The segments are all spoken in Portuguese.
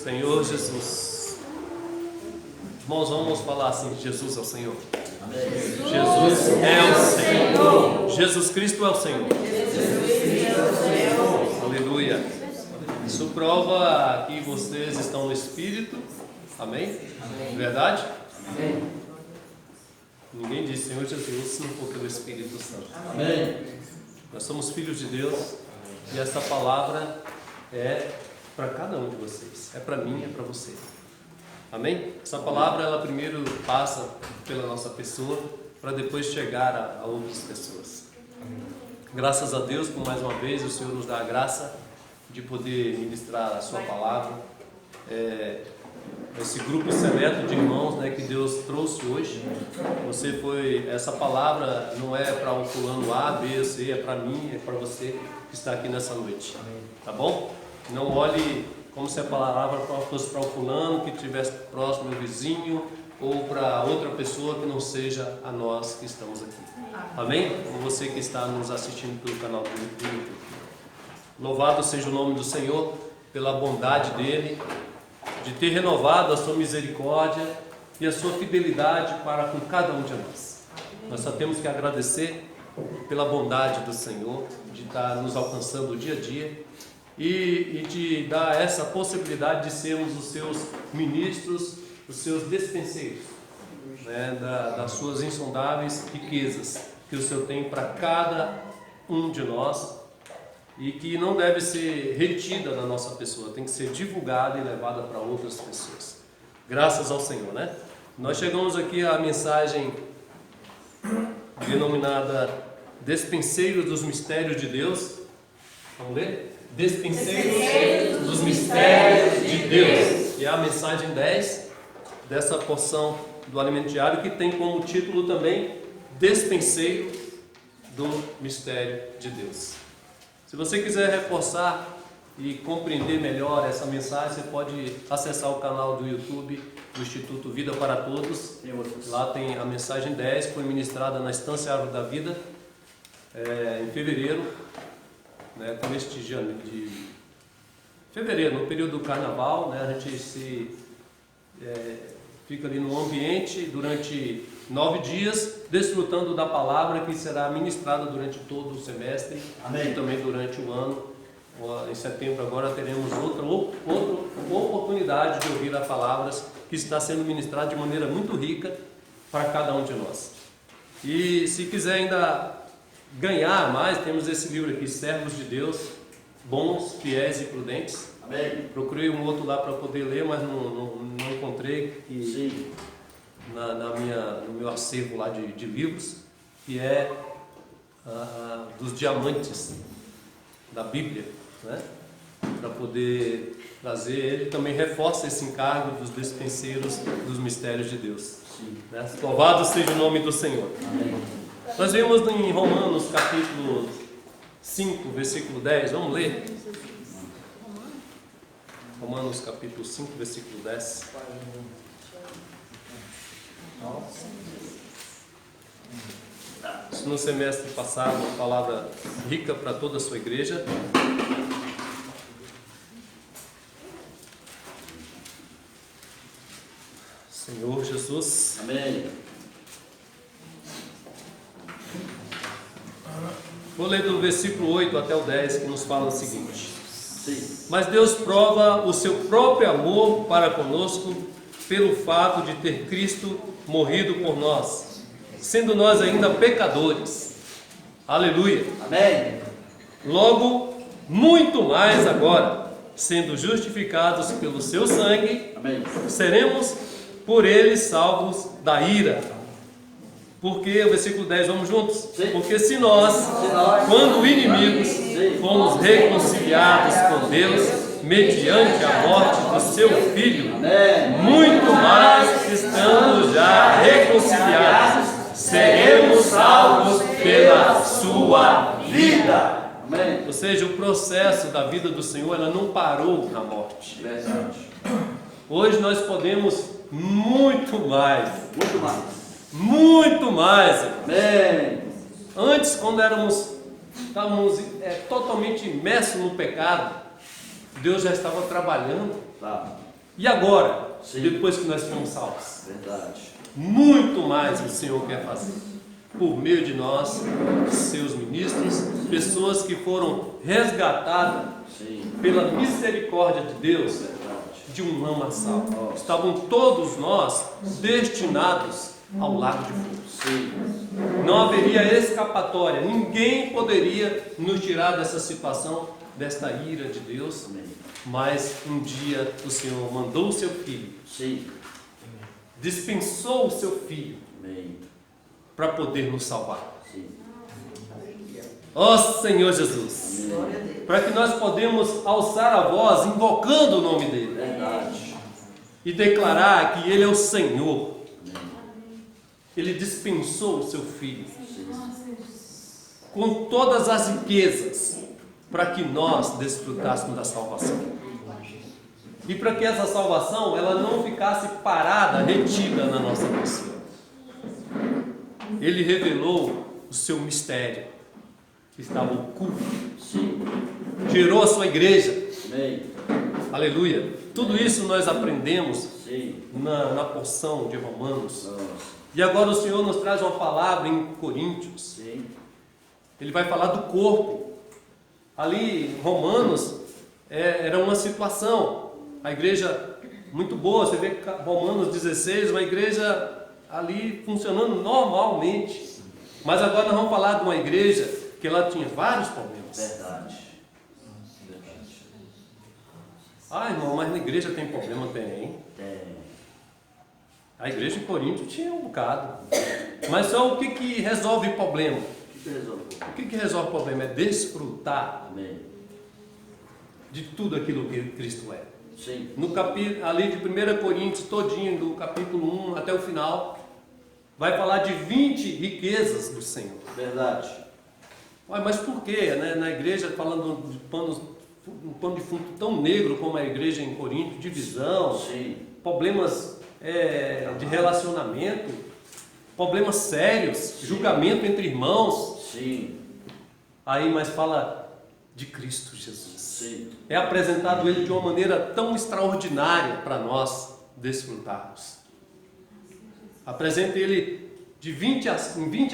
Senhor Jesus. Irmãos, vamos falar assim: Jesus é o Senhor. Amém. Jesus é o Senhor. Jesus Cristo é o Senhor. Aleluia. Isso prova que vocês estão no Espírito. Amém? Verdade? Amém. Ninguém diz Senhor Jesus se não for pelo Espírito Santo. Amém. Nós somos filhos de Deus e essa palavra é para cada um de vocês. É para mim, é para você. Amém? Essa palavra, ela primeiro passa pela nossa pessoa para depois chegar a outras pessoas. Graças a Deus, por mais uma vez, o Senhor nos dá a graça de poder ministrar a sua palavra. Esse grupo seleto de irmãos, né, que Deus trouxe hoje. Essa palavra não é para um fulano A, B, C, é para mim, é para você que está aqui nessa noite. Tá bom? Não olhe como se a palavra fosse para o fulano que estivesse próximo ao vizinho ou para outra pessoa que não seja a nós que estamos aqui. Amém? Ou você que está nos assistindo pelo canal do YouTube. Louvado seja o nome do Senhor pela bondade dele, de ter renovado a sua misericórdia e a sua fidelidade para com cada um de nós. Nós só temos que agradecer pela bondade do Senhor, de estar nos alcançando dia a dia e de dar essa possibilidade de sermos os seus ministros, os seus despenseiros, né, das suas insondáveis riquezas que o Senhor tem para cada um de nós e que não deve ser retida na nossa pessoa, tem que ser divulgada e levada para outras pessoas. Graças ao Senhor, né? Nós chegamos aqui à mensagem denominada Despenseiros dos Mistérios de Deus. Vamos ler? Despenseiros dos Mistérios de Deus. E é a mensagem 10 dessa porção do alimento diário, que tem como título também Despenseiro do Mistério de Deus. Se você quiser reforçar e compreender melhor essa mensagem, você pode acessar o canal do YouTube do Instituto Vida para Todos. Lá tem a mensagem 10, foi ministrada na Estância Árvore da Vida em fevereiro, né, com este ano de fevereiro, no período do carnaval, né, a gente fica ali no ambiente durante 9 dias, desfrutando da palavra que será ministrada durante todo o semestre. Amém. E também durante o ano. Em setembro agora teremos outra oportunidade de ouvir as palavras que está sendo ministrada de maneira muito rica para cada um de nós. E se quiser ainda ganhar mais, temos esse livro aqui, Servos de Deus, Bons, Fiéis e Prudentes. Amém. Procurei um outro lá para poder ler, mas não encontrei. Sim. No meu acervo lá de livros, que é dos diamantes da Bíblia, né? Para poder trazer, ele também reforça esse encargo dos despenseiros dos mistérios de Deus. Né? Louvado seja o nome do Senhor. Amém. Nós vimos em Romanos capítulo 5, versículo 10, vamos ler? Romanos capítulo 5, versículo 10. No semestre passado, uma palavra rica para toda a sua igreja. Senhor Jesus. Amém. Vou ler do versículo 8 até o 10, que nos fala o seguinte: Sim. Mas Deus prova o seu próprio amor para conosco pelo fato de ter Cristo morrido por nós, sendo nós ainda pecadores. Aleluia. Amém. Logo, muito mais agora, sendo justificados pelo seu sangue, amém, seremos por ele salvos da ira. Porque, o versículo 10, vamos juntos? Sim. Porque se nós, quando inimigos, fomos reconciliados com Deus, mediante a morte do seu Filho, muito mais estando já reconciliados, seremos salvos pela sua vida. Amém. Ou seja, o processo da vida do Senhor, ela não parou na morte. Verdade. Hoje nós podemos muito mais. Muito mais. Muito mais. Amém. Antes, quando estávamos totalmente imersos no pecado, Deus já estava trabalhando E agora, Sim. depois que nós fomos salvos? Verdade. Muito mais o Senhor quer fazer. Por meio de nós, seus ministros, pessoas que foram resgatadas Sim. pela misericórdia de Deus Verdade. de um lamaçal. Estavam todos nós destinados ao lago de fogo. Sim. Não haveria escapatória. Ninguém poderia nos tirar dessa situação, desta ira de Deus. Amém. Mas um dia o Senhor mandou o seu filho, Sim. dispensou o seu filho Amém. para poder nos salvar. Sim. Ó Senhor Jesus, Amém. para que nós podemos alçar a voz invocando o nome dele Verdade. e declarar que ele é o Senhor. Amém. Ele dispensou o seu filho Sim. com todas as riquezas para que nós desfrutássemos da salvação. E para que essa salvação ela não ficasse parada, retida na nossa pessoa. Ele revelou o seu mistério, que estava oculto. Sim. Gerou a sua igreja. Amém. Aleluia. Tudo isso nós aprendemos Sim. na porção de Romanos. Nossa. E agora o Senhor nos traz uma palavra em Coríntios. Sim. Ele vai falar do corpo. Ali em Romanos era uma situação. A igreja muito boa. Você vê Romanos 16, uma igreja ali funcionando normalmente. Mas agora nós vamos falar de uma igreja que ela tinha vários problemas. Verdade. Verdade. Ah, irmão, mas na igreja tem problema? Tem. Tem. A igreja em Corinto tinha um bocado. Mas só o que resolve o problema? O que resolve? O que resolve o problema? É desfrutar Amém. de tudo aquilo que Cristo é. Sim. No capítulo, ali de 1 Coríntios, todinho, do capítulo 1 até o final, vai falar de 20 riquezas do Senhor. Verdade. Ué, mas por quê? Né? Na igreja, falando de um pano de fundo tão negro como a igreja em Corinto, divisão, Sim. problemas de relacionamento, problemas sérios, julgamento entre irmãos. Sim. Aí, mas fala de Cristo Jesus. Sim. É apresentado ele de uma maneira tão extraordinária para nós desfrutarmos. Apresenta ele em 20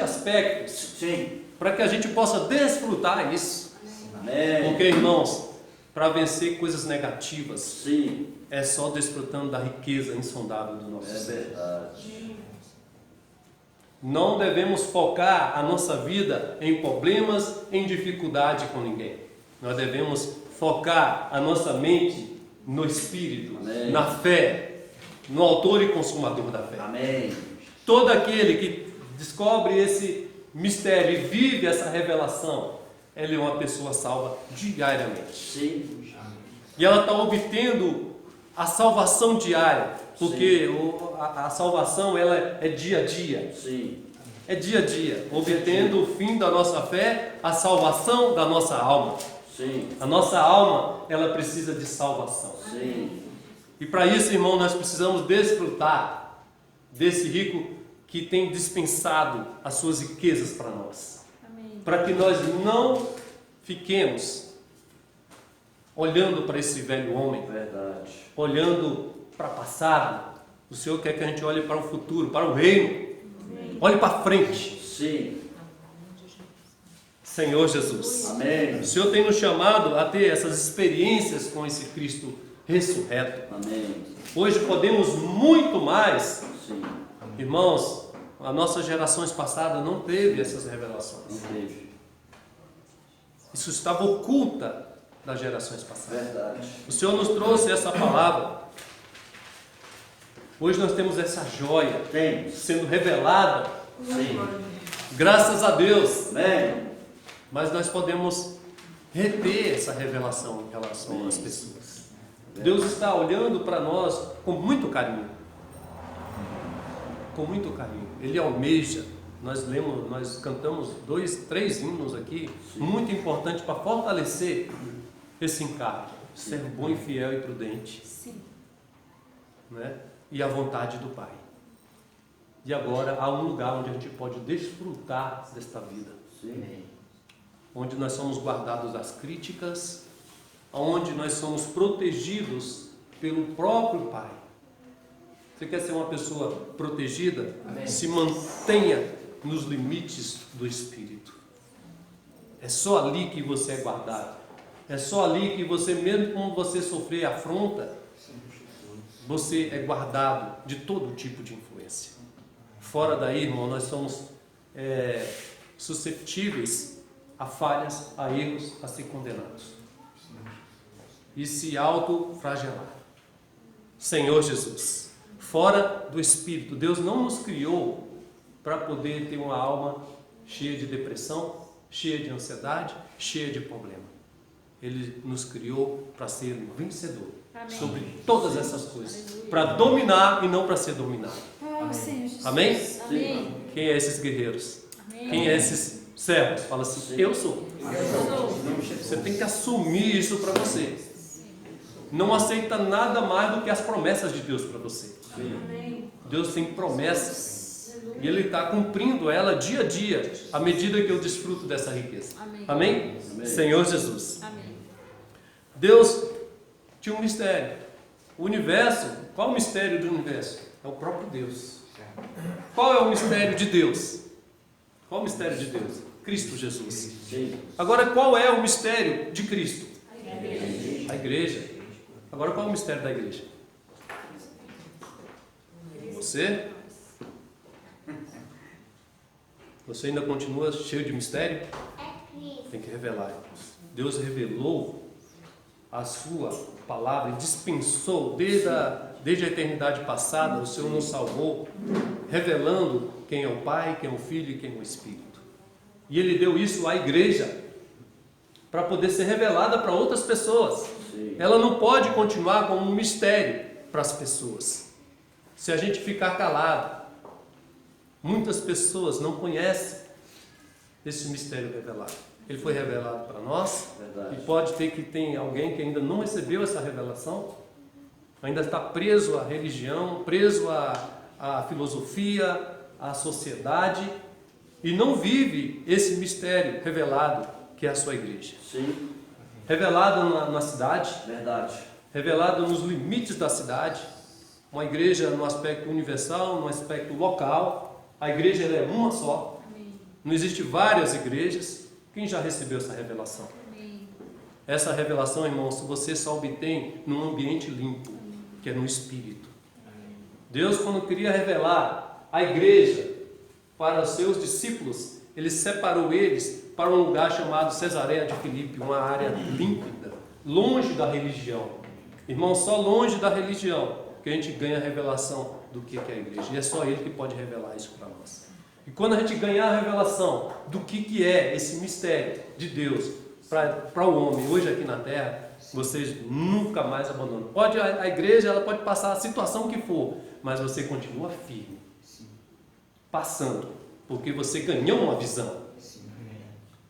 aspectos Sim. para que a gente possa desfrutar isso. Amém. Porque, irmãos, para vencer coisas negativas, Sim. é só desfrutando da riqueza insondável do nosso É Senhor. verdade. Não devemos focar a nossa vida em problemas, em dificuldade com ninguém. Nós devemos focar a nossa mente no Espírito, Amém. na fé, no autor e consumador da fé. Amém. Todo aquele que descobre esse mistério e vive essa revelação, ele é uma pessoa salva diariamente. Sim. E ela está obtendo a salvação diária, porque a salvação ela é dia a dia. Sim. É dia a dia, obtendo o fim da nossa fé, a salvação da nossa alma. Sim. A nossa alma, ela precisa de salvação. Sim. E para isso, irmão, nós precisamos desfrutar desse rico que tem dispensado as suas riquezas para nós. Para que nós não fiquemos olhando para esse velho homem, Verdade. olhando para o passado. O Senhor quer que a gente olhe para o futuro, para o reino. Olhe para frente. Sim. Senhor Jesus. Amém. O Senhor tem nos chamado a ter essas experiências com esse Cristo ressurreto. Amém. Hoje podemos muito mais. Sim. Irmãos, as nossas gerações passadas não teve essas Não revelações. teve. Isso estava oculta das gerações passadas. Verdade. O Senhor nos trouxe essa palavra. Hoje nós temos essa joia Tem. sendo revelada, Sim. graças a Deus. Amém. Mas nós podemos reter essa revelação em relação às pessoas. Deus está olhando para nós com muito carinho. Com muito carinho. Ele almeja. Nós cantamos 2, 3 hinos aqui, muito importante para fortalecer esse encargo. Ser bom e fiel e prudente. Sim. Né? E a vontade do Pai. E agora há um lugar onde a gente pode desfrutar desta vida. Sim. Onde nós somos guardados das críticas, onde nós somos protegidos pelo próprio Pai. Você quer ser uma pessoa protegida? Amém. Se mantenha nos limites do Espírito. É só ali que você é guardado. É só ali que você, mesmo quando você sofrer afronta, você é guardado de todo tipo de influência. Fora daí, irmão, nós somos susceptíveis a falhas, a erros, a ser condenados. E se autoflagelar. Senhor Jesus, fora do Espírito, Deus não nos criou para poder ter uma alma cheia de depressão, cheia de ansiedade, cheia de problema. Ele nos criou para ser um vencedor. Amém. Sobre todas essas coisas. Para dominar e não para ser dominado. Oh, Senhor Jesus. Amém? Amém. Quem é esses guerreiros? Amém. Quem é esses servos? Fala assim, Sim. eu sou. Você tem que assumir isso para você. Não aceita nada mais do que as promessas de Deus para você. Amém. Deus tem promessas e Ele está cumprindo ela dia a dia, à medida que eu desfruto dessa riqueza. Amém. Amém? Amém. Senhor Jesus. Amém. Deus tinha um mistério. O universo, qual é o mistério do universo? É o próprio Deus. Qual é o mistério de Deus? Qual é o mistério de Deus? Cristo Jesus. Sim. Agora, qual é o mistério de Cristo? A igreja. A igreja. Agora, qual é o mistério da igreja? Você? Você ainda continua cheio de mistério? Tem que revelar. Deus revelou a sua palavra e dispensou desde a eternidade passada. O Senhor nos salvou, revelando quem é o Pai, quem é o Filho e quem é o Espírito. E Ele deu isso à igreja para poder ser revelada para outras pessoas. Sim. Ela não pode continuar como um mistério para as pessoas. Se a gente ficar calado, muitas pessoas não conhecem esse mistério revelado. Ele foi revelado para nós. Verdade. E pode ter que tem alguém que ainda não recebeu essa revelação, ainda está preso à religião, preso à filosofia, à sociedade, e não vive esse mistério revelado que é a sua igreja. Sim. Revelado na cidade, Verdade. revelado nos limites da cidade, uma igreja no aspecto universal, no aspecto local. A igreja ela é uma só, não existe várias igrejas. Quem já recebeu essa revelação? Amém. Essa revelação, irmãos, você só obtém num ambiente limpo, que é no Espírito. Deus, quando queria revelar a igreja para os seus discípulos, Ele separou eles para um lugar chamado Cesareia de Filipe, uma área límpida, longe da religião. Irmão, só longe da religião que a gente ganha a revelação do que é a igreja. E é só Ele que pode revelar isso para nós. E quando a gente ganhar a revelação do que é esse mistério de Deus para o homem hoje aqui na terra, vocês nunca mais abandonam. A igreja ela pode passar a situação que for, mas você continua firme, passando, porque você ganhou uma visão.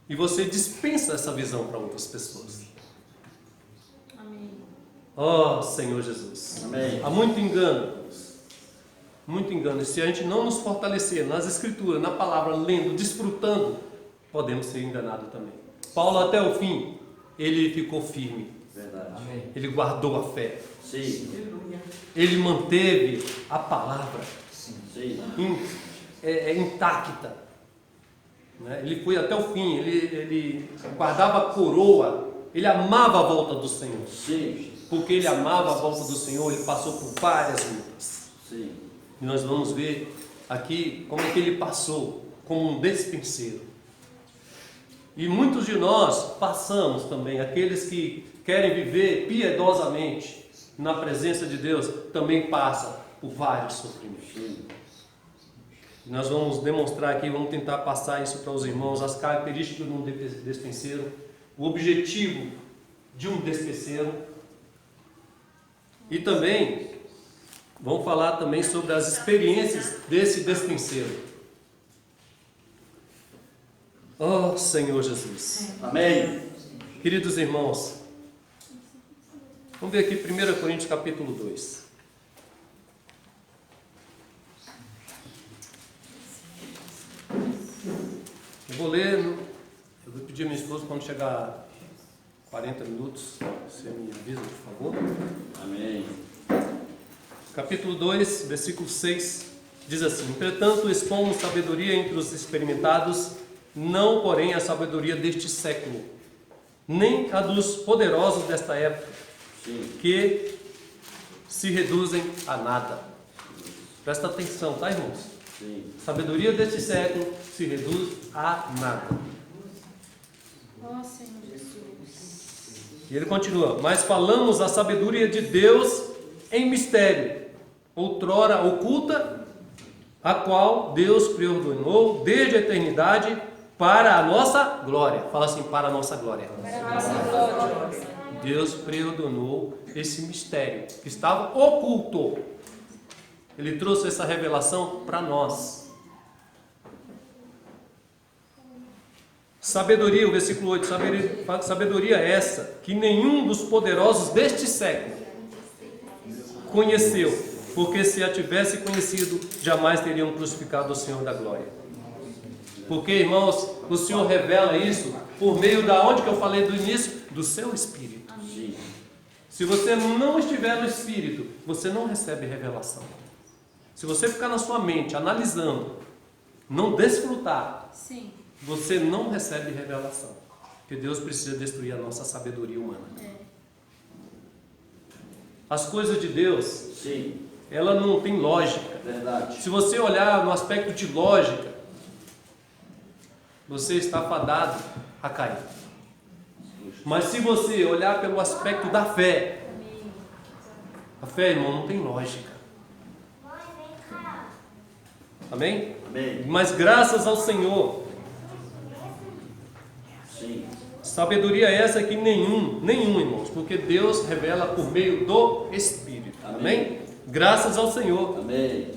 E você dispensa essa visão para outras pessoas. Amém. Oh, Senhor Jesus. Amém. Há muito engano. Muito engano. E se a gente não nos fortalecer nas escrituras, na palavra, lendo, desfrutando, podemos ser enganados também. Paulo até o fim, ele ficou firme. Verdade. Amém. Ele guardou a fé. Sim. Ele manteve a palavra Sim. intacta. Né? Ele foi até o fim. Ele guardava a coroa. Ele amava a volta do Senhor. Sim. Porque ele amava a volta do Senhor, ele passou por várias lutas. Sim. E nós vamos ver aqui como é que ele passou, como um despenseiro. E muitos de nós passamos também, aqueles que querem viver piedosamente na presença de Deus, também passam por vários sofrimentos. Sim. E nós vamos demonstrar aqui, vamos tentar passar isso para os irmãos, as características de um despenseiro, o objetivo de um despenseiro. E também vamos falar também sobre as experiências desse despenseiro. Oh, Senhor Jesus. Amém. Queridos irmãos, vamos ver aqui 1 Coríntios capítulo 2. Eu vou ler, eu vou pedir a minha esposa quando chegar 40 minutos, você me avisa, por favor. Amém. capítulo 2, versículo 6, diz assim: entretanto, expomos sabedoria entre os experimentados, não, porém, a sabedoria deste século, nem a dos poderosos desta época, Sim. que se reduzem a nada. Presta atenção, tá, irmãos? Sim. Sabedoria deste século se reduz a nada. Ó Senhor Jesus. E ele continua: mas falamos a sabedoria de Deus em mistério, outrora oculta, a qual Deus preordenou desde a eternidade para a nossa glória. Fala assim: para a nossa glória. Para a nossa glória. Deus preordenou esse mistério que estava oculto. Ele trouxe essa revelação para nós. Sabedoria, o versículo 8, sabedoria essa que nenhum dos poderosos deste século conheceu, porque se a tivesse conhecido, jamais teriam crucificado o Senhor da glória. Porque, irmãos, o Senhor revela isso por meio da onde que eu falei do início? Do seu Espírito. Sim. Se você não estiver no Espírito, você não recebe revelação. Se você ficar na sua mente analisando, não desfrutar, Sim. você não recebe revelação. Porque Deus precisa destruir a nossa sabedoria humana. As coisas de Deus, Sim. ela não tem lógica. Verdade. Se você olhar no aspecto de lógica, você está fadado a cair. Mas se você olhar pelo aspecto da fé, a fé, irmão, não tem lógica. Amém? Amém. Mas graças ao Senhor, Sim. sabedoria essa que nenhum, irmãos, porque Deus revela por meio do Espírito. Amém? Graças ao Senhor. Amém.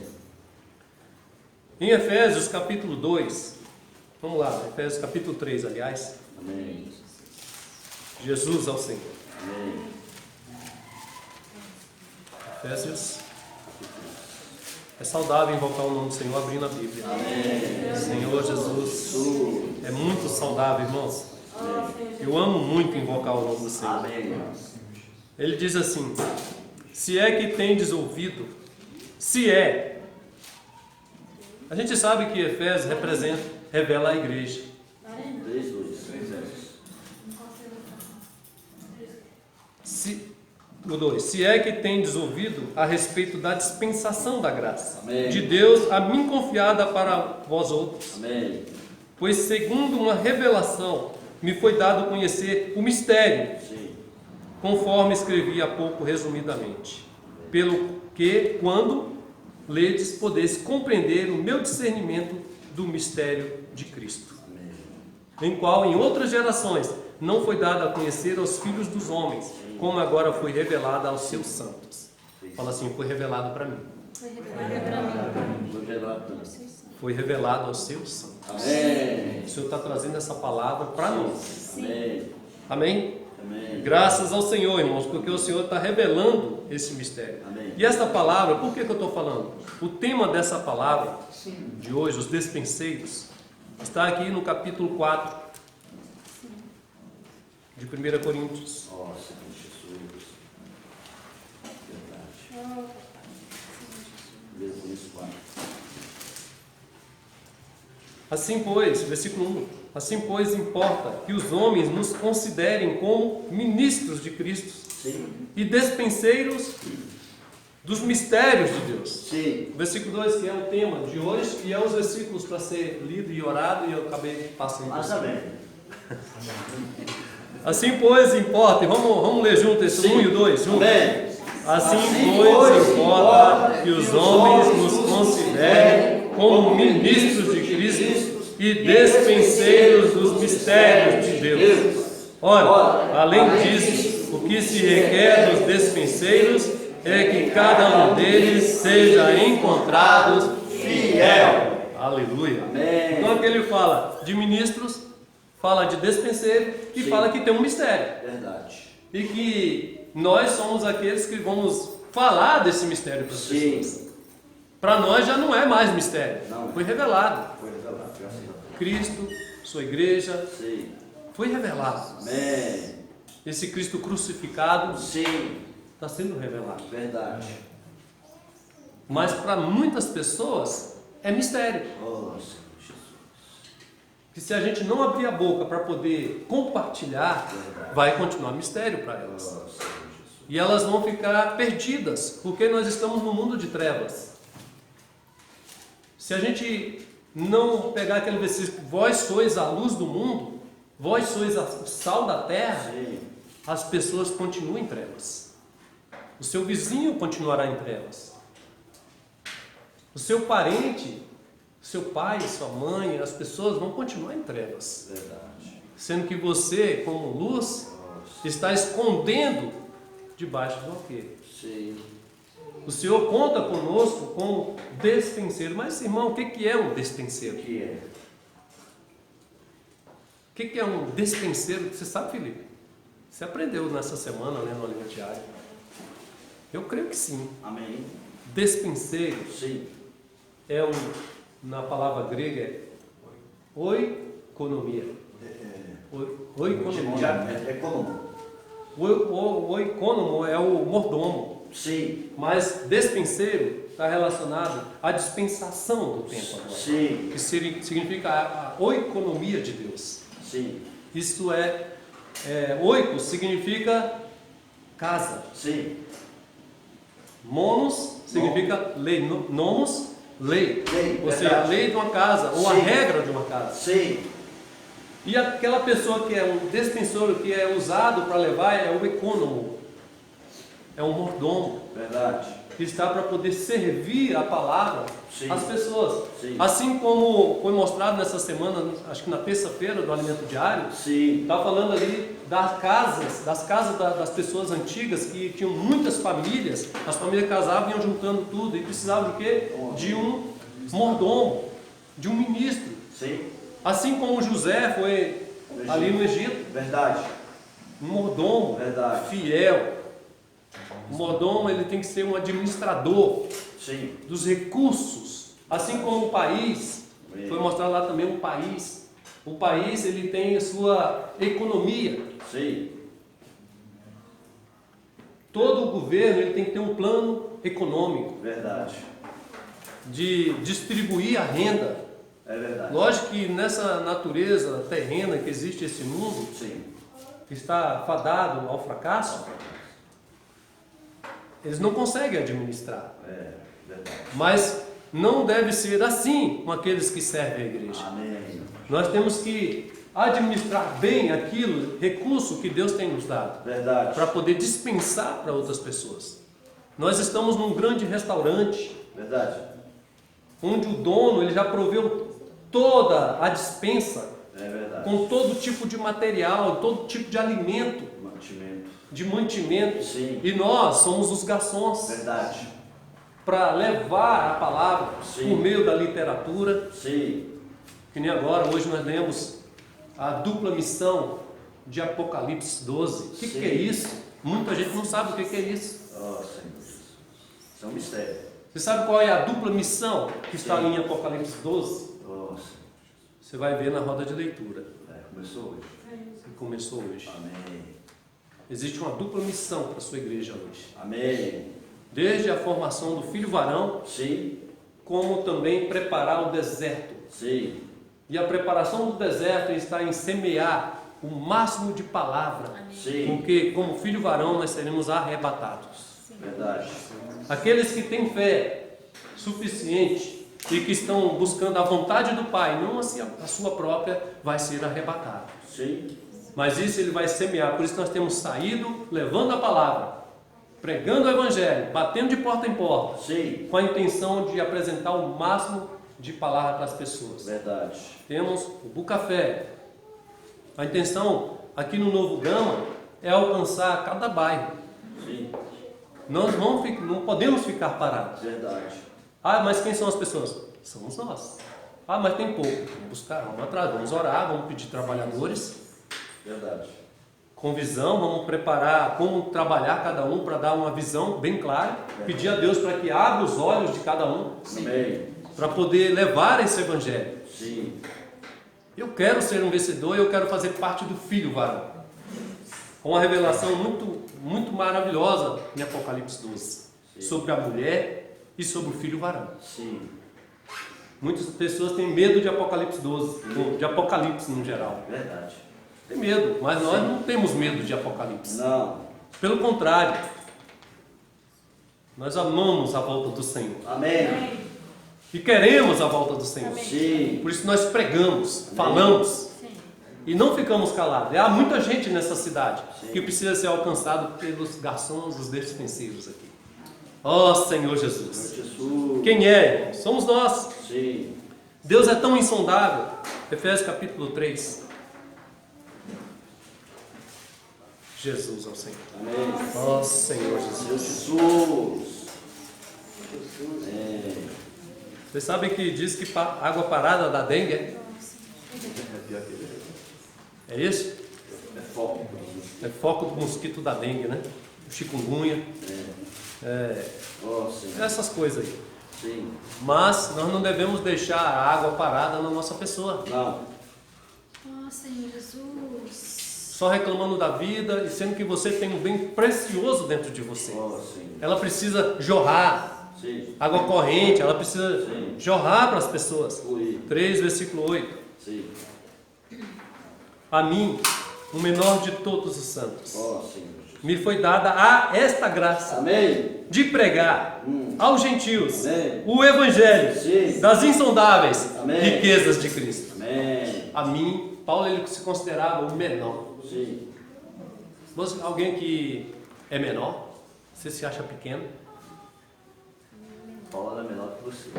Em Efésios capítulo 2, vamos lá, Efésios capítulo 3, aliás. Amém. Jesus ao Senhor. Amém. Efésios. É saudável invocar o nome do Senhor abrindo a Bíblia. Amém. Senhor Jesus. É muito saudável, irmãos. Eu amo muito invocar o nome do Senhor. Amém. Ele diz assim: se é que tendes ouvido, se é. A gente sabe que Efésios revela a igreja. 3, 2. Se é que tendes ouvido a respeito da dispensação da graça Amém. de Deus a mim confiada para vós outros. Amém. Pois segundo uma revelação me foi dado conhecer o mistério, Sim. conforme escrevi há pouco resumidamente, pelo que quando ledes podeis compreender o meu discernimento do mistério de Cristo, Amém. em qual em outras gerações não foi dado a conhecer aos filhos dos homens, como agora foi revelado aos seus santos. Fala assim: foi revelado para mim. Foi revelado para mim. Vou revelar tudo. Foi revelado aos seus santos. Amém. O Senhor está trazendo essa palavra para nós. Amém. Amém? Amém. Graças ao Senhor, irmãos, porque o Senhor está revelando esse mistério. Amém. E esta palavra, por que eu estou falando? O tema dessa palavra de hoje, os despenseiros, está aqui no capítulo 4 de 1 Coríntios. Nossa, Jesus. Verdade. Versículo 4. Assim pois, versículo 1, assim pois importa que os homens nos considerem como ministros de Cristo Sim. e despenseiros dos mistérios de Deus. Sim. Versículo 2, que é o tema de hoje, e é os versículos para ser lido e orado, e eu acabei passando por Mas cima. amém. Assim pois importa, e vamos ler junto esse 1 e o 2, junto. Amém. Assim pois importa que os homens nos considerem como ministros de Cristo e despenseiros dos mistérios de Deus. Ora, além disso, o que se requer dos despenseiros é que cada um deles seja encontrado fiel. Aleluia. Amém. Então aqui ele fala de ministros, fala de despenseiro e Sim. fala que tem um mistério. Verdade. E que nós somos aqueles que vamos falar desse mistério para as pessoas. Sim. Para nós já não é mais mistério. Não. Foi revelado. Foi revelado. Graças a Deus. Cristo, sua igreja, Sim. foi revelado. Amém. Esse Cristo crucificado Sim. está sendo revelado. Verdade. Mas para muitas pessoas é mistério. Oh, Senhor Jesus. Que se a gente não abrir a boca para poder compartilhar, vai continuar mistério para Oh, elas. Senhor Jesus. E elas vão ficar perdidas, porque nós estamos no mundo de trevas. Se a gente não pegar aquele versículo, vós sois a luz do mundo, vós sois o sal da terra, Sim. as pessoas continuam em trevas. O seu vizinho continuará em trevas. O seu parente, seu pai, sua mãe, as pessoas vão continuar em trevas. Verdade. Sendo que você, como luz, está escondendo debaixo do alqueire. Sim. O Senhor conta conosco como despenseiro. Mas, irmão, o que é um despenseiro? O que é? O que é um despenseiro? Você sabe, Felipe? Você aprendeu nessa semana, né, no Alimento Diário? Eu creio que sim. Amém. Despenseiro Sim. é na palavra grega, é oikonomia. Oikonomia. É como? O oikonomo é o mordomo, Sim. mas despenseiro está relacionado à dispensação do tempo agora, Sim. que significa a oikonomia de Deus. Sim. Isto oiko significa casa, Sim. monos significa lei, nomos, lei, Lei, ou seja, a verdade. lei de uma casa, ou a Sim. regra de uma casa. Sim. E aquela pessoa que é um despensor, que é usado para levar, é o econômico, é um mordomo, Verdade. que está para poder servir a palavra Sim. às pessoas. Sim. Assim como foi mostrado nessa semana, acho que na terça-feira do Alimento Diário, Sim. está falando ali das casas das pessoas antigas que tinham muitas famílias, as famílias casavam e iam juntando tudo e precisavam de quê? De um mordomo, de um ministro. Sim. Assim como José foi ali no Egito, Verdade. um mordomo Verdade. fiel. O mordomo ele tem que ser um administrador Sim. dos recursos, assim como o país. Foi mostrado lá também um país. O país ele tem a sua economia. Sim. Todo o governo ele tem que ter um plano econômico Verdade. de distribuir a renda. É verdade. Lógico que nessa natureza terrena que existe esse mundo, Sim. que está fadado ao fracasso, eles não conseguem administrar. É verdade. Mas não deve ser assim com aqueles que servem a igreja. Amém. Nós temos que administrar bem aquilo, recurso que Deus tem nos dado, Verdade. para poder dispensar para outras pessoas. Nós estamos num grande restaurante, Verdade. onde o dono ele já proveu toda a dispensa, É verdade. com todo tipo de material, todo tipo de alimento, Mantimento. de mantimento. Sim. E nós somos os garçons Verdade. para levar a palavra Sim. por meio da literatura. Sim. Que nem agora, hoje nós lemos a dupla missão de Apocalipse 12. O que Sim. é isso? Muita gente não sabe o que é isso. Oh, Senhor Jesus. Isso é um mistério. Você sabe qual é a dupla missão que está Sim. ali em Apocalipse 12? Oh, Senhor. Você vai ver na roda de leitura, Começou hoje. que começou hoje. Amém. Existe uma dupla missão para a sua igreja hoje. Amém. Desde a formação do filho varão, Sim. como também preparar o deserto. Sim. E a preparação do deserto está em semear o máximo de palavra, Sim. porque como filho varão nós seremos arrebatados. Verdade. Aqueles que têm fé suficiente e que estão buscando a vontade do Pai, não a sua própria, vai ser arrebatado. Sim. Mas isso ele vai semear, por isso nós temos saído levando a palavra, pregando o Evangelho, batendo de porta em porta, Sim. com a intenção de apresentar o máximo de palavra para as pessoas. Verdade. Temos o Bucafé. A intenção aqui no Novo Gama é alcançar cada bairro. Sim. Nós não podemos ficar parados. Verdade. Ah, mas quem são as pessoas? Somos nós. Ah, mas tem pouco. Vamos buscar, vamos atrás, vamos orar, vamos pedir trabalhadores Verdade. com visão, vamos preparar como trabalhar cada um para dar uma visão bem clara, pedir a Deus para que abra os olhos de cada um, Amém. para poder levar esse Evangelho. Sim. Eu quero ser um vencedor e eu quero fazer parte do filho varão. Com uma revelação muito, muito maravilhosa em Apocalipse 12 sobre a mulher e sobre o filho varão. Sim. Muitas pessoas têm medo de Apocalipse 12, de Apocalipse no geral. Verdade. Tem medo, mas nós Sim. não temos medo de Apocalipse. Não. Pelo contrário, nós amamos a volta do Senhor Amém. e queremos a volta do Senhor. Amém. Sim. Por isso nós pregamos, falamos Sim. e não ficamos calados. Há muita gente nessa cidade Sim. que precisa ser alcançado pelos garçons, os despenseiros aqui. Ó Senhor Jesus! Jesus. Quem é, irmão? Somos nós. Sim. Deus é tão insondável. Efésios capítulo 3. Jesus ao Senhor. Amém. Ó Senhor Seu Jesus. Jesus. Amém. Vocês sabem que diz que água parada dá dengue? É isso? É foco. É foco do mosquito da dengue, né? O chikungunya. Ó, Senhor. Essas coisas aí. Sim. Mas nós não devemos deixar a água parada na nossa pessoa. Não. Ó Senhor Jesus. Só reclamando da vida e sendo que você tem um bem precioso dentro de você. Ó, Senhor. Ela precisa jorrar. Sim. Água corrente, ela precisa Sim. jorrar para as pessoas. Fluir. 3, versículo 8. Sim. A mim, o menor de todos os santos, Ó, Senhor. me foi dada a esta graça Amém. de pregar aos gentios Amém. o evangelho Sim. das insondáveis Amém. riquezas de Cristo. Amém. A mim, Paulo, ele se considerava o menor. Sim. Alguém que é menor, você se acha pequeno? Paulo era menor que você.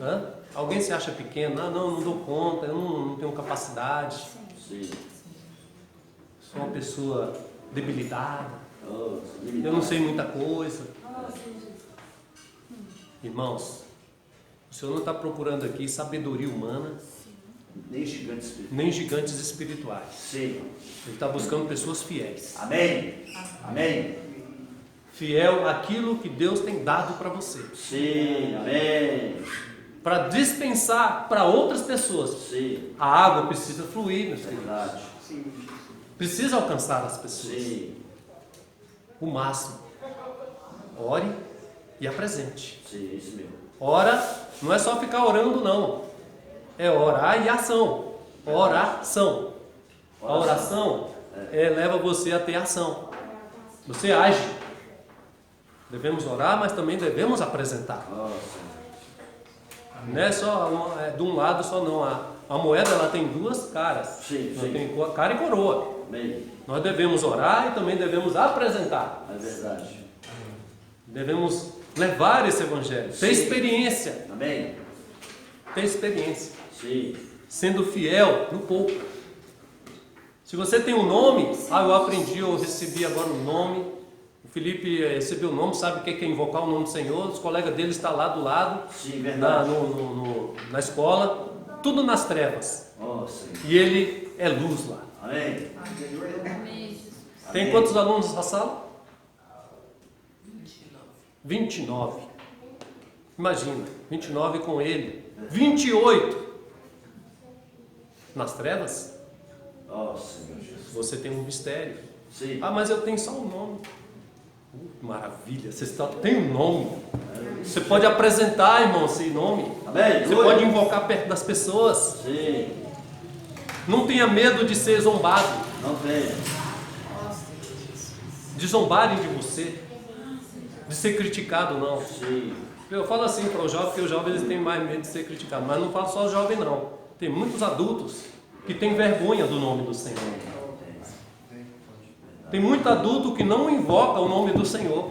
Hã? Alguém se acha pequeno? Ah, não dou conta, eu não tenho capacidade, Sim. sou uma pessoa debilitada, Oh, eu não sei muita coisa. Irmãos, o Senhor não está procurando aqui sabedoria humana, Nem gigante espiritual. nem gigantes espirituais. Sim. Ele está buscando pessoas fiéis. Amém. Amém. Fiel àquilo que Deus tem dado para você. Sim. Amém. Para dispensar para outras pessoas. Sim. A água precisa fluir, meus queridos. Verdade. Precisa alcançar as pessoas. Sim. O máximo. Ore e apresente. Sim, isso mesmo. Ora, não é só ficar orando, não. É orar e ação. Oração. A oração leva você a ter ação. Você age. Devemos orar, mas também devemos apresentar. Nossa. Não é só de um lado só não. A moeda ela tem duas caras. Sim, Ela sim. tem cara e coroa. Amém. Nós devemos orar e também devemos apresentar. É verdade. Devemos levar esse evangelho. Ter Sim. experiência. Amém. Ter experiência. Sim. Sendo fiel no pouco. Se você tem um nome, eu aprendi, eu recebi agora um nome. O Felipe recebeu o nome, sabe o que é invocar o nome do Senhor. Os colegas dele estão lá do lado, Sim, verdade. na escola, tudo nas trevas. Nossa. E ele é luz lá. Amém. Amém, Jesus. Tem Amém. quantos alunos na sala? 29. Imagina, 29 com ele. 28 nas trevas. Nossa, meu Jesus. Você tem um mistério. Sim. Ah, mas eu tenho só um nome. Maravilha, você tem um nome. Você pode apresentar, irmão, esse nome. Amém. Você Glória. pode invocar perto das pessoas. Sim. Não tenha medo de ser zombado, Não tem. de zombarem de você, de ser criticado, não. Sim. Eu falo assim para os jovens, porque os jovens eles têm mais medo de ser criticados, mas não falo só os jovens, não. Tem muitos adultos que têm vergonha do nome do Senhor. Tem muito adulto que não invoca o nome do Senhor,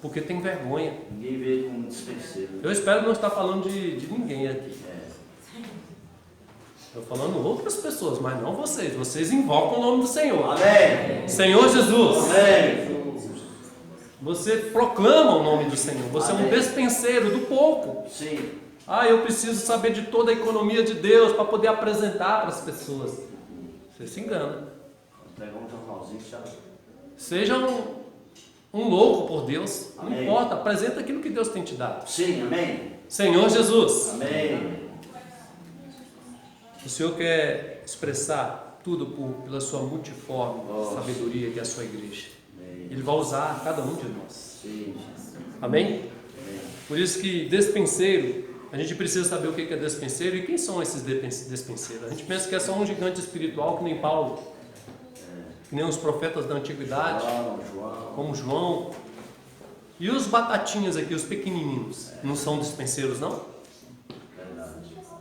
porque tem vergonha. Ninguém vê como dispenseiro. Eu espero não estar falando de ninguém aqui. Estou falando outras pessoas, mas não vocês. Vocês invocam o nome do Senhor. Amém. Senhor Jesus. Amém. Você proclama o nome do Senhor. Você é um Amém. despenseiro do pouco. Sim. Eu preciso saber de toda a economia de Deus para poder apresentar para as pessoas. Você se engana. Pegar um jornalzinho, já. Seja um louco por Deus. Não Amém. importa, apresenta aquilo que Deus tem te dado. Sim, amém. Senhor Jesus. Amém. O Senhor quer expressar tudo pela sua multiforme Nossa. sabedoria que é a sua igreja. Amém. Ele vai usar cada um de nós. Sim. Amém? Por isso que despenseiro, a gente precisa saber o que é despenseiro e quem são esses despenseiros. A gente pensa que é só um gigante espiritual que nem Paulo, que nem os profetas da antiguidade, como João. E os batatinhas aqui, os pequenininhos, não são despenseiros não?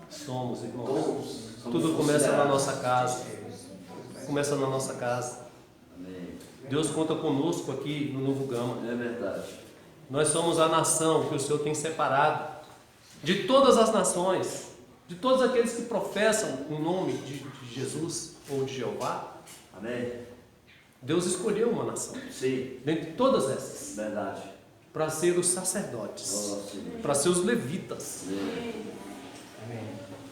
Somos, irmãos. Tudo começa na nossa casa. Começa na nossa casa. Deus conta conosco aqui no Novo Gama. É verdade. Nós somos a nação que o Senhor tem separado de todas as nações, de todos aqueles que professam o nome de Jesus ou de Jeová. Amém. Deus escolheu uma nação, Sim. dentre todas essas, Verdade. para ser os sacerdotes, para ser os levitas,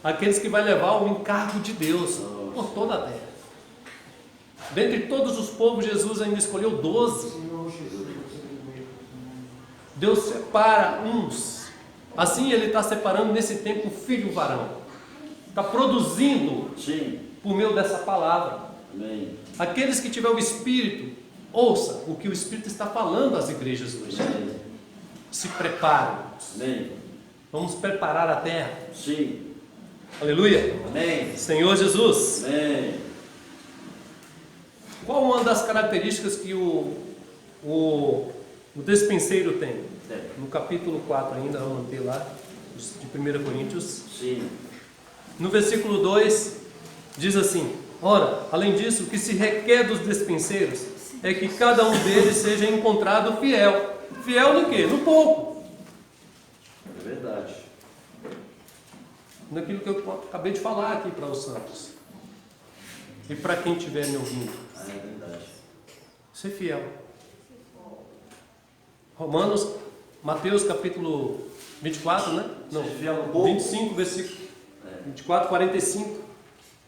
aqueles que vai levar o encargo de Deus por toda a terra. Dentre todos os povos, Jesus ainda escolheu 12. Deus separa uns. Assim Ele está separando nesse tempo o filho varão. Está produzindo por meio dessa palavra. Amém. Aqueles que tiver o Espírito, ouça o que o Espírito está falando às igrejas hoje. Se preparem. Amém. Vamos preparar a terra. Sim. Aleluia. Amém. Senhor Jesus. Amém. Qual uma das características que o despenseiro tem? No capítulo 4 ainda, vamos manter lá, de 1 Coríntios. Sim. No versículo 2, diz assim: ora, além disso, o que se requer dos despenseiros é que cada um deles seja encontrado fiel. Fiel no quê? No pouco. É verdade. Naquilo que eu acabei de falar aqui para os santos. E para quem estiver me ouvindo. É verdade. Ser fiel. Mateus capítulo 24, né? Não, Ser fiel no pouco. 25, versículo 24, 45.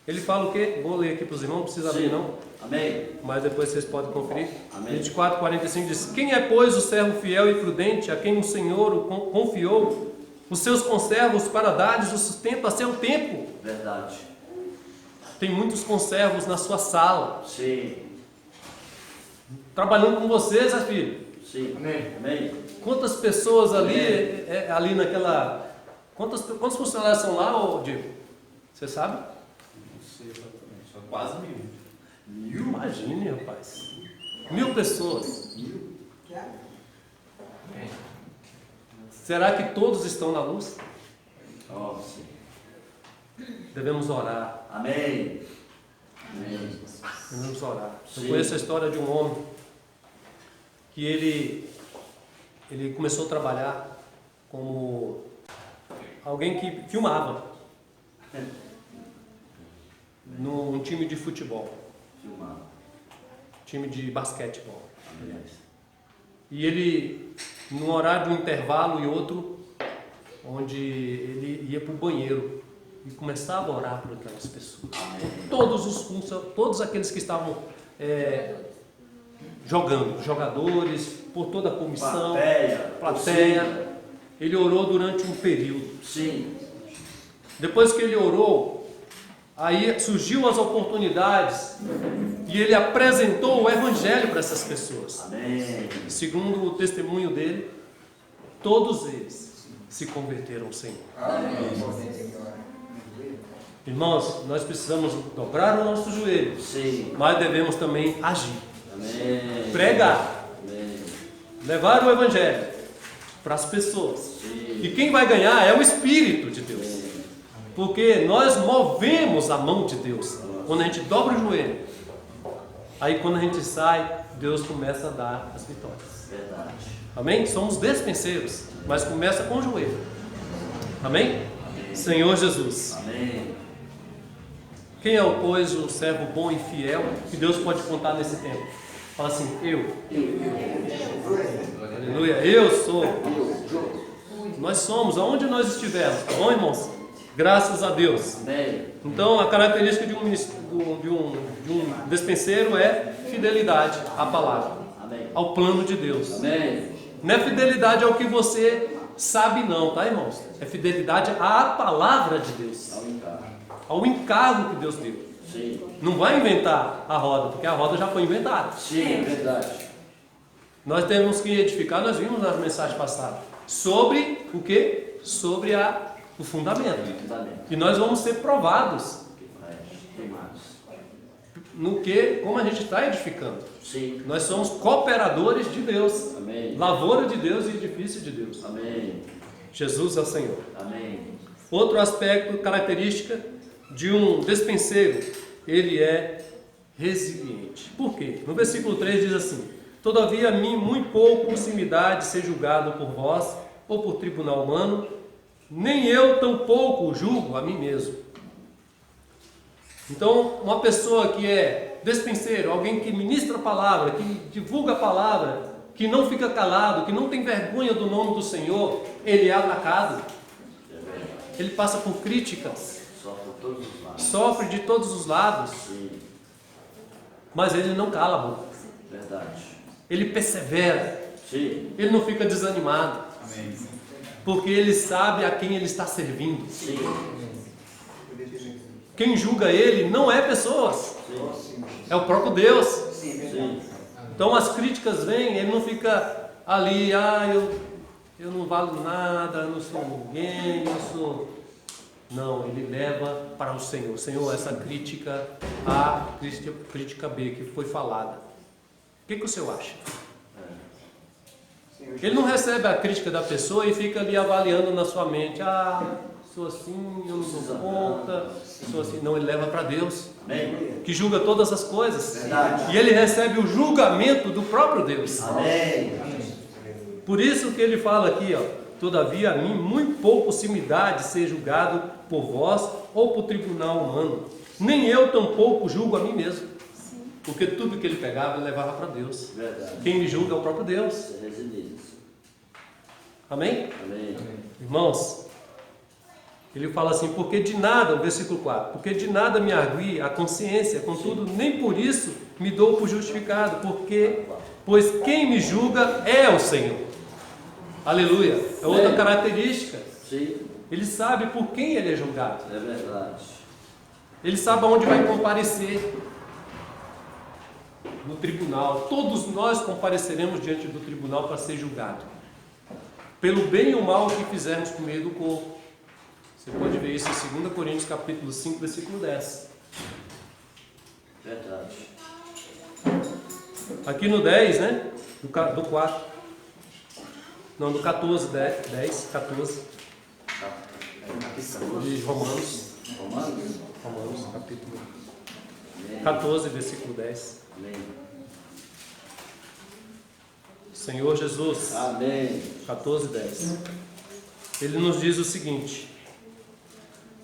Ele fala o quê? Vou ler aqui para os irmãos, não precisa abrir não. Amém. Mas depois vocês podem conferir. Amém. 24, 45 diz: quem é, pois, o servo fiel e prudente, a quem o Senhor confiou os seus conservos para dar-lhes o sustento a seu tempo? Verdade. Tem muitos conservos na sua sala, Sim. trabalhando com vocês, filho. Sim. Amém. Amém. Quantas pessoas ali, ali naquela... Quantos funcionários são lá, Diego? Você sabe? Não sei exatamente, só quase 1000. Imagine, rapaz. 1000 pessoas. Será que todos estão na luz? Oh, sim. Devemos orar. Amém. Amém. Devemos orar. Eu Sim. conheço a história de um homem que ele começou a trabalhar como alguém que filmava num time de futebol, Filmado. time de basquetebol. Amém. E ele, num horário de um intervalo e outro, onde ele ia para o banheiro e começava a orar por aquelas pessoas. Todos aqueles que estavam jogando, jogadores, por toda a comissão, plateia. Ele orou durante um período. Sim. Depois que ele orou, aí surgiu as oportunidades e ele apresentou o Evangelho para essas pessoas. Amém. Segundo o testemunho dele, todos eles se converteram ao Senhor. Irmãos, nós precisamos dobrar o nosso joelho, Sim. mas devemos também agir, Amém. pregar, Amém. levar o Evangelho para as pessoas. Sim. E quem vai ganhar é o Espírito de Deus, porque nós movemos a mão de Deus quando a gente dobra o joelho. Aí quando a gente sai, Deus começa a dar as vitórias. Verdade. Amém? Somos despenseiros, mas começa com o joelho. Amém? Senhor Jesus. Amém. Quem é, pois, o servo bom e fiel que Deus pode contar nesse tempo? Fala assim: eu. Aleluia. Eu sou. Nós somos, aonde nós estivermos. Tá bom, irmãos? Graças a Deus. Amém. Então, a característica de um despenseiro é fidelidade à palavra, Amém. ao plano de Deus. Amém. Não é fidelidade ao que você sabe não, tá, irmãos? É fidelidade à palavra de Deus, Ao encargo. ao encargo que Deus deu. Sim. Não vai inventar a roda, porque a roda já foi inventada. Sim, verdade. Nós temos que edificar, nós vimos na mensagem passada, sobre o quê? Sobre o fundamento. E nós vamos ser provados no que, como a gente está edificando. Sim. Nós somos cooperadores de Deus. Amém. Lavoura de Deus e edifício de Deus. Amém. Jesus é o Senhor. Amém. Outro aspecto, característica de um despenseiro, ele é resiliente. Por quê? No versículo 3 diz assim: todavia a mim muito pouco se me dá de ser julgado por vós ou por tribunal humano, nem eu tampouco julgo a mim mesmo. Então, uma pessoa que é despenseiro, alguém que ministra a palavra, que divulga a palavra, que não fica calado, que não tem vergonha do nome do Senhor, ele é atacado. Ele passa por críticas. Sofre de todos os lados. Sim. Mas ele não cala a boca. Verdade. Ele persevera. Sim. Ele não fica desanimado. Amém. Porque ele sabe a quem ele está servindo. Sim. Quem julga ele não é pessoas. Sim. É o próprio Deus. Sim. Então as críticas vêm, ele não fica ali, eu não valo nada, eu não sou ninguém, eu sou... Não, ele leva para o Senhor. Senhor, essa crítica A, crítica B, que foi falada. O que o Senhor acha? Ele não recebe a crítica da pessoa e fica ali avaliando na sua mente. Sou assim, eu não dou conta, sou assim. Não, ele leva para Deus, Amém. que julga todas as coisas. Verdade. E ele recebe o julgamento do próprio Deus. Amém. Por isso que ele fala aqui, todavia a mim muito pouco se me dá de ser julgado por vós ou por tribunal humano. Nem eu tampouco julgo a mim mesmo. Porque tudo que ele pegava, ele levava para Deus. Verdade. Quem me julga é o próprio Deus. Resiliência. Amém? Amém. Irmãos, ele fala assim, porque de nada, o versículo 4, porque de nada me argui a consciência, contudo, nem por isso me dou por justificado, pois quem me julga é o Senhor. Aleluia. É outra característica. Sim. Ele sabe por quem ele é julgado. É verdade. Ele sabe aonde vai comparecer. No tribunal. Todos nós compareceremos diante do tribunal para ser julgado. Pelo bem ou mal que fizermos por meio do corpo. Você pode ver isso em 2 Coríntios capítulo 5, versículo 10. Verdade. Aqui no 10, né? Do 4. Não, do 14, 10, 14. De Romanos. Romanos, capítulo 14, versículo 10. Amém. Senhor Jesus. Amém. 14, 10. Ele nos diz o seguinte: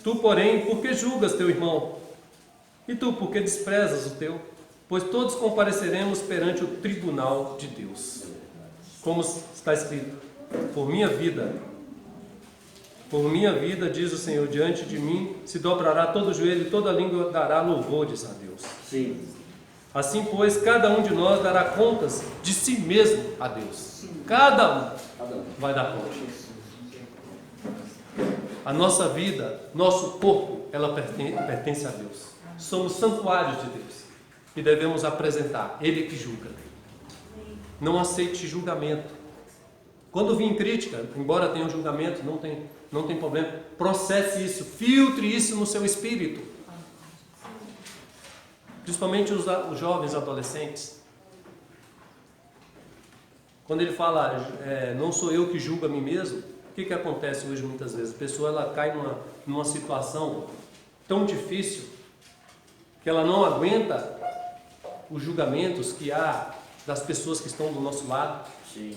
tu, porém, por que julgas teu irmão? E tu, por que desprezas o teu? Pois todos compareceremos perante o tribunal de Deus. Como está escrito: por minha vida, diz o Senhor, diante de mim se dobrará todo o joelho e toda língua dará louvores a Deus. Sim. Assim, pois, cada um de nós dará contas de si mesmo a Deus. Cada um vai dar conta. A nossa vida, nosso corpo, ela pertence a Deus. Somos santuários de Deus e devemos apresentar. Ele que julga. Não aceite julgamento. Quando vir crítica, embora tenha um julgamento, não tem problema. Processe isso, filtre isso no seu espírito. Principalmente os jovens adolescentes. Quando ele fala, não sou eu que julgo a mim mesmo, o que acontece hoje muitas vezes? A pessoa ela cai numa situação tão difícil que ela não aguenta os julgamentos que há das pessoas que estão do nosso lado. Sim.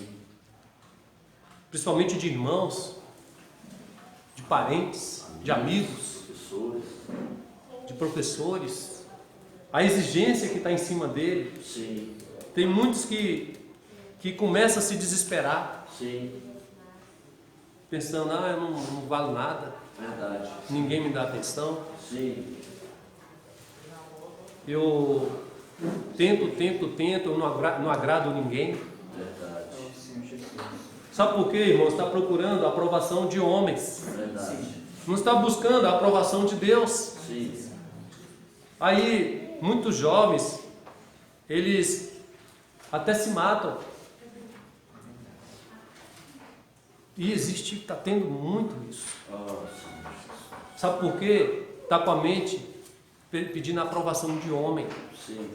Principalmente de irmãos, de parentes, de amigos, de professores. A exigência que está em cima dele. Sim. Tem muitos que começam a se desesperar. Sim. Pensando, eu não valo nada. Verdade. Ninguém me dá atenção. Sim. Eu tento, eu não agrado ninguém. Verdade. Sabe por quê, irmão? Está procurando a aprovação de homens. Verdade. Não está buscando a aprovação de Deus. Sim. Aí, muitos jovens, eles até se matam E está tendo muito isso. Oh, Senhor Jesus. Sabe por quê? Está com a mente pedindo a aprovação de homem. Sim.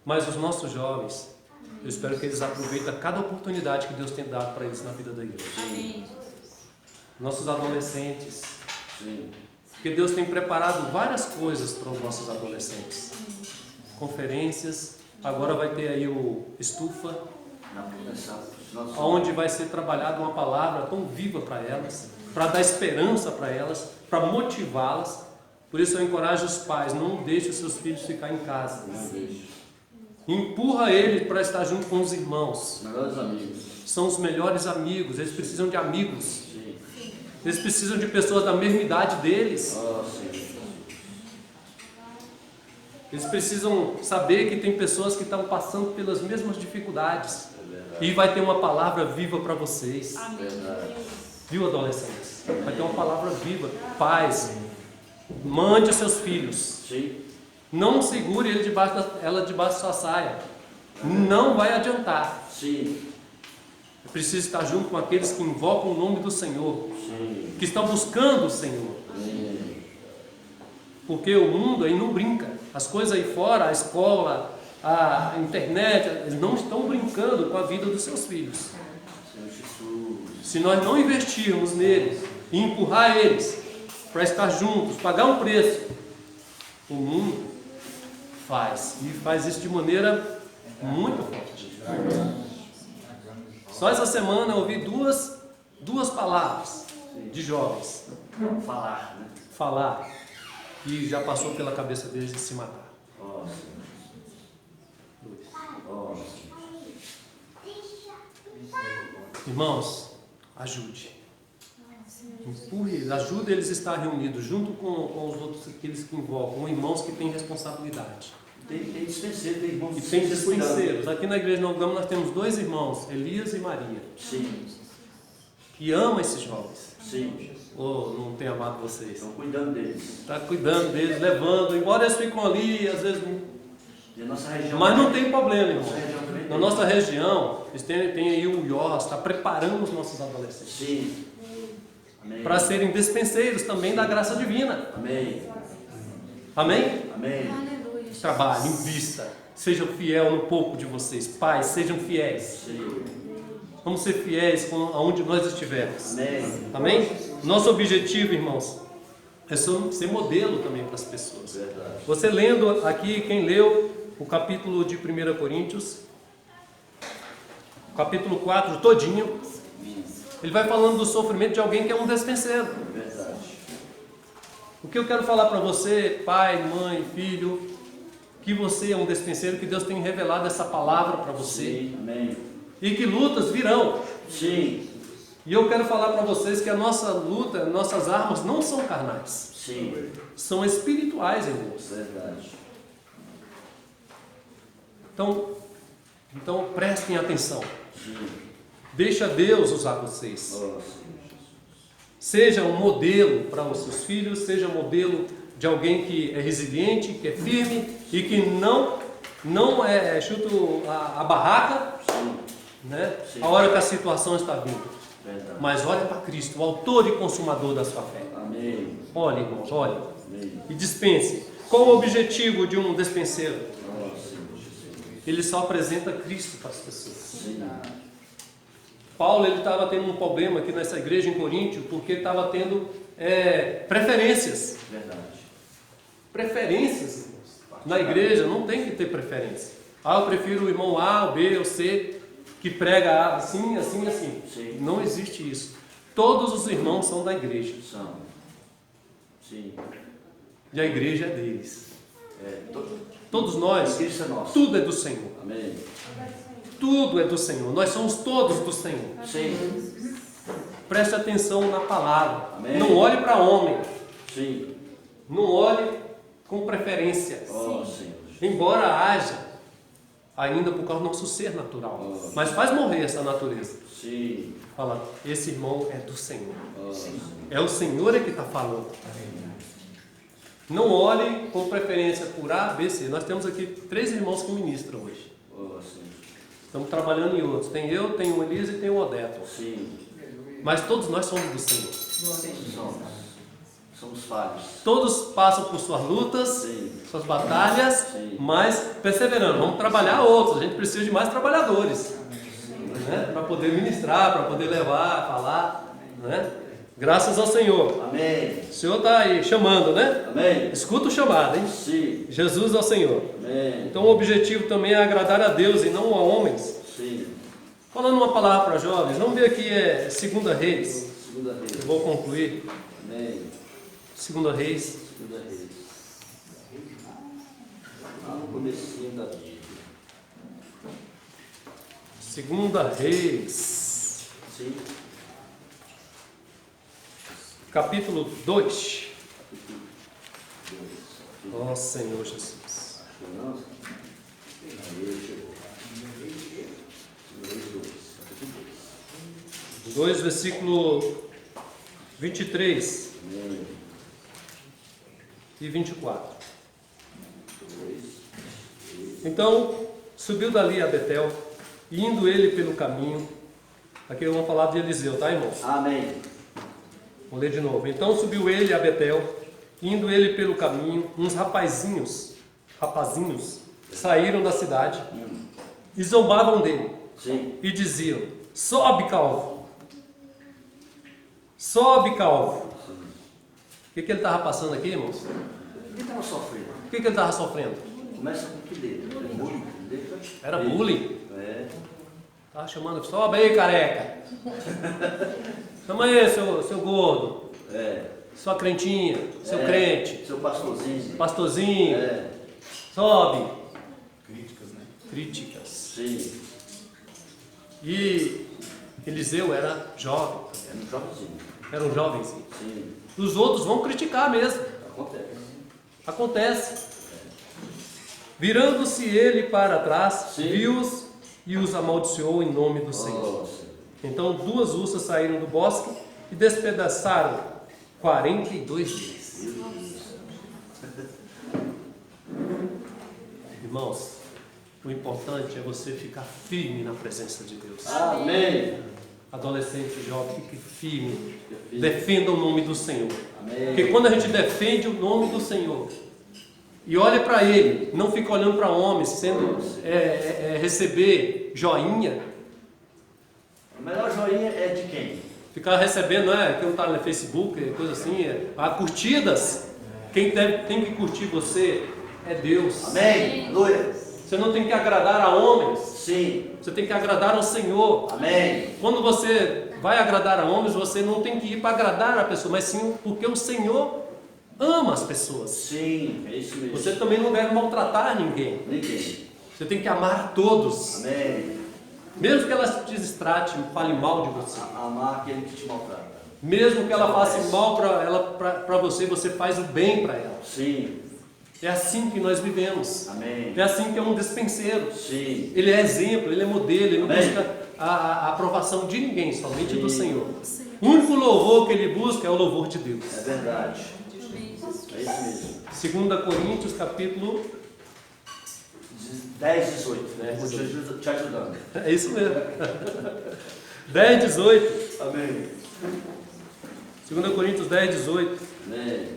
Mas os nossos jovens, eu espero que eles aproveitem cada oportunidade que Deus tem dado para eles na vida da igreja. Amém. Nossos adolescentes. Sim. Porque Deus tem preparado várias coisas para os nossos adolescentes. Conferências, agora vai ter aí o Estufa, onde vai ser trabalhada uma palavra tão viva para elas, para dar esperança para elas, para motivá-las. Por isso eu encorajo os pais, não deixe os seus filhos ficar em casa. Não deixe. Empurra eles para estar junto com os irmãos. Melhores amigos. São os melhores amigos, eles precisam de amigos. Sim. Eles precisam de pessoas da mesma idade deles. Oh, Senhor. Eles precisam saber que tem pessoas que estão passando pelas mesmas dificuldades. E vai ter uma palavra viva para vocês. Verdade. Viu, adolescentes? Vai ter uma palavra viva. Pais, mande os seus filhos. Sim. Não segure ela debaixo da sua saia. Não vai adiantar. Sim. É preciso estar junto com aqueles que invocam o nome do Senhor. Sim. Que estão buscando o Senhor. Sim. Porque o mundo aí não brinca. As coisas aí fora, a escola, a internet, eles não estão brincando com a vida dos seus filhos. Senhor Jesus. Se nós não investirmos neles e empurrar eles para estar juntos, pagar um preço, o mundo faz. E faz isso de maneira muito forte. Só essa semana eu ouvi duas palavras de jovens. Falar, né? Falar. E já passou pela cabeça deles de se matar. Oh, Senhor. Oh, Irmãos, ajude. Empurre eles, ajude eles a estar reunidos junto com os outros, aqueles que invocam, irmãos que têm responsabilidade. Tem dispenseiro, tem irmãos E tem dispenseiros. Aqui na igreja de Novo Gama nós temos 2 irmãos, Elias e Maria, Sim. que amam esses jovens. Sim. Ou não tem amado vocês? Estão cuidando deles. Está cuidando deles, levando, embora eles ficam ali, às vezes. E a nossa região. Mas não tem problema, irmão. Nossa região também Na tem. nossa região, eles têm aí o IOS, está preparando os nossos adolescentes Sim. Amém. para serem dispenseiros também da graça divina. Amém. Amém? Amém. Aleluia. Trabalhe, invista, sejam fiel no pouco de vocês. Pais, sejam fiéis. Sim. Vamos ser fiéis aonde nós estivermos. Amém. Amém? Nosso objetivo, irmãos, é ser modelo também para as pessoas. Verdade. Você lendo aqui, quem leu o capítulo de 1 Coríntios, capítulo 4 todinho, ele vai falando do sofrimento de alguém que é um despenseiro. Verdade. O que eu quero falar para você, pai, mãe, filho, que você é um despenseiro, que Deus tem revelado essa palavra para você. Sim. Amém. E que lutas virão. Sim. E eu quero falar para vocês que a nossa luta, nossas armas não são carnais. Sim. São espirituais em Deus. Verdade. Então prestem atenção. Sim. Deixa Deus usar vocês. Oh, Senhor Jesus. Seja um modelo para os seus filhos, seja um modelo de alguém que é resiliente, que é firme e que não chuta a barraca, Sim. né? Sim. A hora que a situação está vindo. Verdade. Mas olha para Cristo, o autor e consumador da sua fé. Amém. Olhe, irmãos, olhe. Amém. E dispense. Qual o objetivo de um despenseiro? Oh, Senhor Jesus. Ele só apresenta Cristo para as pessoas. Sim. Paulo estava tendo um problema aqui nessa igreja em Coríntio, porque estava tendo preferências. Verdade. Preferências, irmãos. Na igreja não tem que ter preferência. Eu prefiro o irmão A, o B ou C, que prega assim, assim, assim. Sim. Não existe isso. Todos os irmãos são da igreja. São. Sim. E a igreja é deles. A Todos nós, igreja é nossa. tudo é do Senhor. Amém. Tudo é do Senhor. Nós somos todos do Senhor. Sim. Preste atenção na palavra. Amém. Não olhe para homem. Sim. Não olhe com preferência. Oh, Senhor. Embora haja, ainda por causa do nosso ser natural. Mas faz morrer essa natureza. Sim. Fala, esse irmão é do Senhor. Oh, Senhor. É o Senhor que está falando. Não olhe com preferência por A, B, C. Nós temos aqui 3 irmãos que ministram hoje. Oh, Senhor. Estamos trabalhando em outros. Tem eu, tem o Elise e tem o Odeto. Sim. Mas todos nós somos do Senhor. Somos falhos. Todos passam por suas lutas, Sim. suas batalhas, Sim. mas perseverando. Vamos trabalhar outros. A gente precisa de mais trabalhadores, né? Para poder ministrar, para poder levar, falar, né? Graças ao Senhor. Amém. O Senhor está aí chamando, né? Amém. Escuta o chamado, hein? Sim. Jesus ao Senhor. Amém. Então o objetivo também é agradar a Deus e não a homens. Sim. Falando uma palavra para jovens, vamos ver aqui 2 Reis. Segunda Reis. Eu vou concluir. Amém. 2 Reis. Segunda Reis. Lá no comecinho da Bíblia. 2 Reis. Sim. Capítulo 2. Capítulo Ó Senhor Jesus. 2. Não? Aí chegou. 2, versículo 23 Amém. e 24. 2. Então subiu dali a Betel, e indo ele pelo caminho. Aqui vamos falar de Eliseu, tá, irmãos? Amém. Vou ler de novo. Então subiu ele a Betel, indo ele pelo caminho, uns rapazinhos, saíram da cidade e zombavam dele, Sim. e diziam: sobe, calvo, sobe, calvo. O que ele estava passando aqui, irmãos? O que estava sofrendo? O que ele estava sofrendo? Começa com que dedo? É bullying. Era bullying. É. Estava chamando: sobe aí, careca. Chama aí, seu gordo, É. sua crentinha, seu É. crente, Seu pastorzinho. pastorzinho, É. sobe. Críticas, né? Críticas. Sim. E Eliseu era jovem, É um jovenzinho. era um jovenzinho. Sim. Os outros vão criticar mesmo. Acontece. Acontece. Virando-se ele para trás, Sim. viu-os e os amaldiçoou em nome do Senhor. Nossa. Então 2 ursas saíram do bosque e despedaçaram 42 deles. Irmãos, o importante é você ficar firme na presença de Deus. Amém. Adolescente, jovem, fique firme. Filho. Defenda o nome do Senhor. Amém. Porque quando a gente defende o nome do Senhor e olha para Ele, não fica olhando para homens, sendo receber joinha, O melhor joinha é de quem? ficar recebendo, que não está no Facebook, coisa assim, curtidas. Quem tem que curtir você é Deus. Amém. Aleluia. Você não tem que agradar a homens, Sim. você tem que agradar ao Senhor. Amém. Quando você vai agradar a homens, você não tem que ir para agradar a pessoa, mas sim porque o Senhor ama as pessoas. Sim. É isso mesmo. Você também não deve maltratar ninguém. Ninguém. Você tem que amar todos. Amém. Mesmo que ela te destrate, fale mal de você. Amar aquele que te maltrata. Mesmo que ela faça mal para você, você faz o bem para ela. Sim. É assim que nós vivemos. Amém. É assim que é um despenseiro. Sim. Ele é exemplo, ele é modelo, ele não Amém. busca a aprovação de ninguém, somente do Sim. Senhor. O único louvor que ele busca é o louvor de Deus. É verdade. Amém, Jesus. É isso mesmo. 2 Coríntios, capítulo... 10, 18. Né? Vou te ajudando. É isso mesmo. 10, 18. Amém. 2 Coríntios 10, 18. Amém.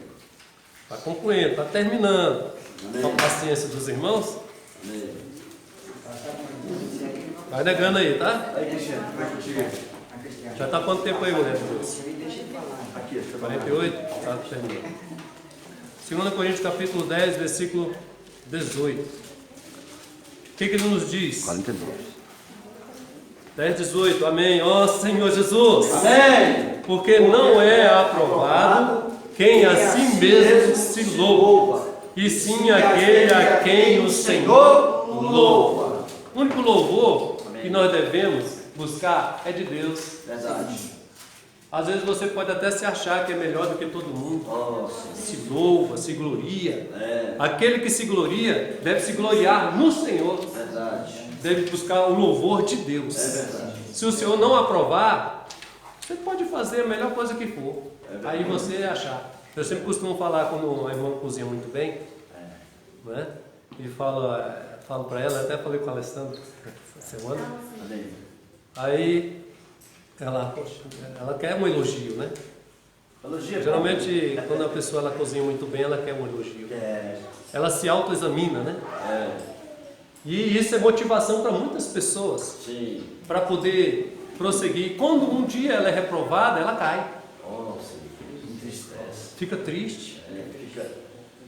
Está concluindo, está terminando. Amém. Com a paciência dos irmãos. Amém. Vai negando aí, tá? Aí, Cristiano, vai contigo. Já está quanto tempo aí, mulher de Deus? Aqui, deixa eu falar. 48? Está terminando. 2 Coríntios capítulo 10, versículo 18. O que ele nos diz? 42. 10, 18. Amém. Ó Senhor Jesus. Amém. Porque não é aprovado quem a si mesmo se louva, e sim aquele a quem o Senhor louva. O único louvor que nós devemos buscar é de Deus. Verdade. Às vezes você pode até se achar que é melhor do que todo mundo. Nossa. Se louva, se gloria. É. Aquele que se gloria deve se gloriar no Senhor. Verdade. Deve buscar o louvor de Deus. É verdade. Se o Senhor não aprovar, você pode fazer a melhor coisa que for. É verdade. Aí você achar. Eu sempre costumo falar quando a irmã cozinha muito bem, né? E falo para ela, até falei com a Alessandra essa semana. Amém. Aí ela quer um elogio, né? Elogia. Geralmente, quando a pessoa ela cozinha muito bem, ela quer um elogio. Ela se autoexamina, né? E isso é motivação para muitas pessoas. Sim. Para poder prosseguir. Quando um dia ela é reprovada, ela cai. Oh, sim. Entristece. Fica triste. Fica...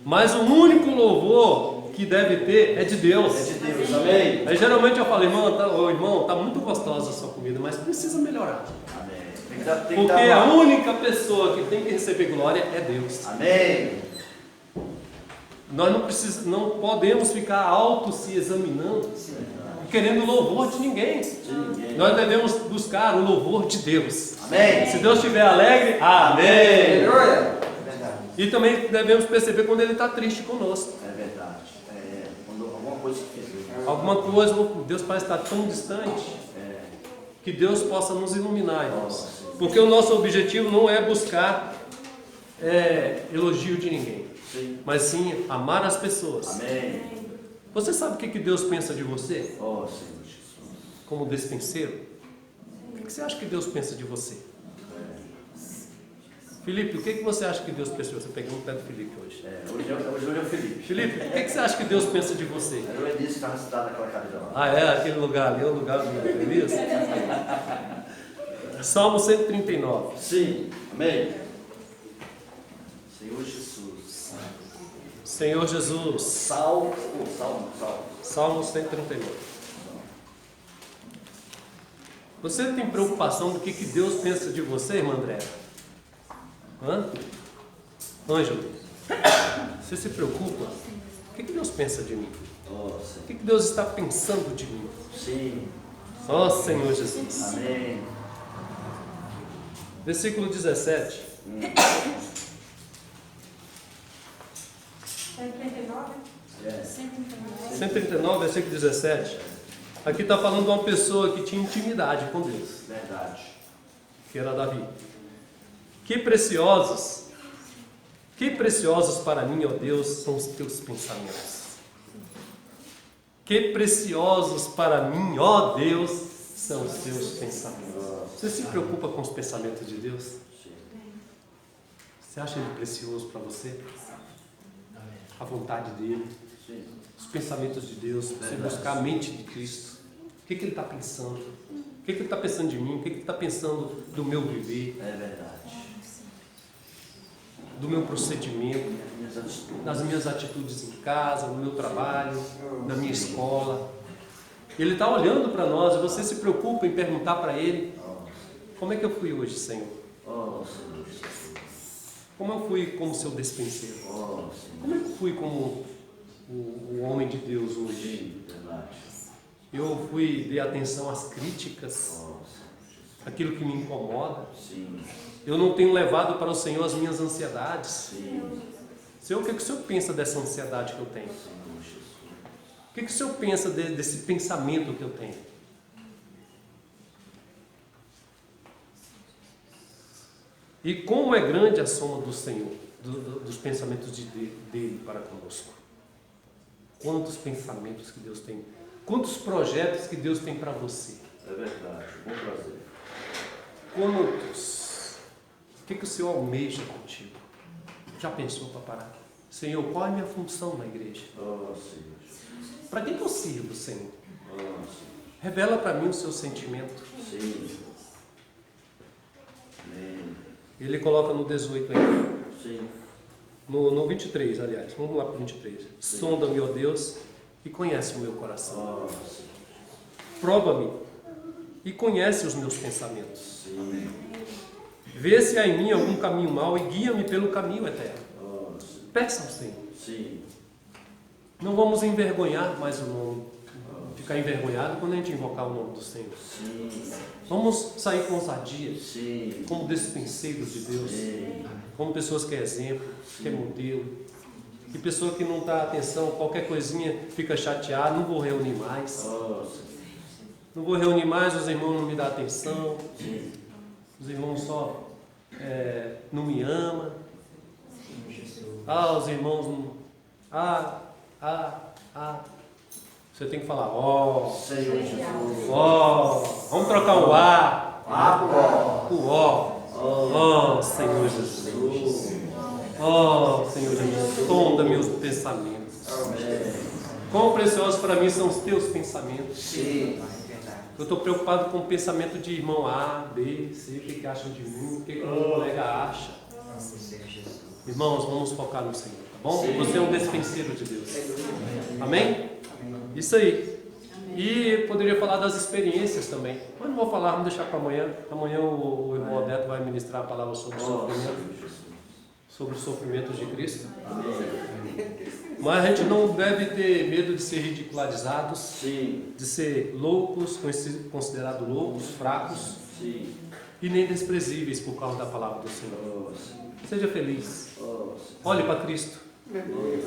Mas o único louvor que deve ter é de Deus. É de Deus, amém? Aí geralmente eu falo, irmão, tá muito gostosa a sua comida, mas precisa melhorar. Amém. Tem que dar Porque a única pessoa que tem que receber glória é Deus. Amém. Nós não podemos ficar auto se examinando e querendo louvor de ninguém. Nós devemos buscar o louvor de Deus. Amém. Se Deus estiver alegre, amém. Aleluia. E também devemos perceber quando Ele está triste conosco. É verdade. Quando alguma coisa que fez. Alguma coisa, Deus parece estar tão distante. Que Deus possa nos iluminar, irmãos. Porque o nosso objetivo não é buscar elogio de ninguém, mas sim amar as pessoas. Amém. Você sabe o que Deus pensa de você? Oh, Senhor Jesus. Como despenseiro? O que você acha que Deus pensa de você? Felipe, o que você acha que Deus pensa de você? Eu peguei no pé do Felipe hoje. Hoje é o Felipe. Felipe, o que você acha que Deus pensa de você? Era o Edith que estava citado naquela cadeira lá. Ah, é? Aquele lugar ali é o lugar do feliz? Salmo 139. Sim. Amém. Senhor Jesus. Senhor Jesus. Salmo. Salmo 139. Você tem preocupação do que Deus pensa de você, irmã André? Ângelo, você se preocupa? O que Deus pensa de mim? O que Deus está pensando de mim? Sim. Ó Senhor Jesus. Amém. Versículo 17. 139, versículo 17. Aqui está falando de uma pessoa que tinha intimidade com Deus. Verdade. Que era Davi. Que preciosos para mim, ó Deus, são os teus pensamentos. Que preciosos para mim, ó Deus, são os teus pensamentos. Você se preocupa com os pensamentos de Deus? Você acha ele precioso para você? A vontade dele? Os pensamentos de Deus? Você buscar a mente de Cristo? O que ele está pensando? O que ele está pensando de mim? O que ele está pensando do meu viver? É verdade. Do meu procedimento, das minhas atitudes em casa, no meu trabalho, na minha escola. Ele está olhando para nós e você se preocupa em perguntar para Ele: como é que eu fui hoje, Senhor? Como eu fui como seu despenseiro? Como eu fui como o homem de Deus hoje? Eu dei atenção às críticas, aquilo que me incomoda. Eu não tenho levado para o Senhor as minhas ansiedades. Senhor, o que o Senhor pensa dessa ansiedade que eu tenho? O que o Senhor pensa desse pensamento que eu tenho? E como é grande a soma do Senhor, dos pensamentos dele para conosco. Quantos pensamentos que Deus tem, quantos projetos que Deus tem para você. É verdade, bom prazer. Quantos? O que o Senhor almeja contigo? Já pensou para parar? Senhor, qual é a minha função na igreja? Para que eu sirvo, Senhor? Revela para mim o seu sentimento. Ele coloca no 18 aí. No 23, aliás. Vamos lá para o 23. Sonda-me, ó Deus, e conhece o meu coração. Prova-me e conhece os meus pensamentos. Vê se há em mim algum caminho mau e guia-me pelo caminho eterno. Peça ao Senhor. Não vamos envergonhar mais o nome. Ficar envergonhado quando a gente invocar o nome do Senhor. Vamos sair com ousadia, como despenseiros de Deus, como pessoas que é exemplo, que é modelo, que pessoa que não dá atenção, qualquer coisinha fica chateada, não vou reunir mais. Não vou reunir mais, os irmãos não me dão atenção, os irmãos só não me amam. Os irmãos não... Você tem que falar, Senhor Jesus. vamos trocar o A. o ó. Oh, Senhor Jesus. Oh, Senhor Jesus. Sonda meus pensamentos. Quão preciosos para mim são os teus pensamentos. Sim. Eu estou preocupado com o pensamento de irmão A, B, C, o que acham de mim, o que o meu colega acha. Irmãos, vamos focar no Senhor, tá bom? Você é um despenseiro de Deus. Amém? Isso aí. E poderia falar das experiências também. Mas não vou falar, vamos deixar para amanhã. Amanhã o irmão Alberto vai ministrar a palavra sobre o sofrimento. Sobre os sofrimentos de Cristo. Mas a gente não deve ter medo de ser ridicularizados, Sim. de ser loucos, considerados loucos, fracos, Sim. e nem desprezíveis por causa da palavra do Senhor. Seja feliz. Olhe para Cristo.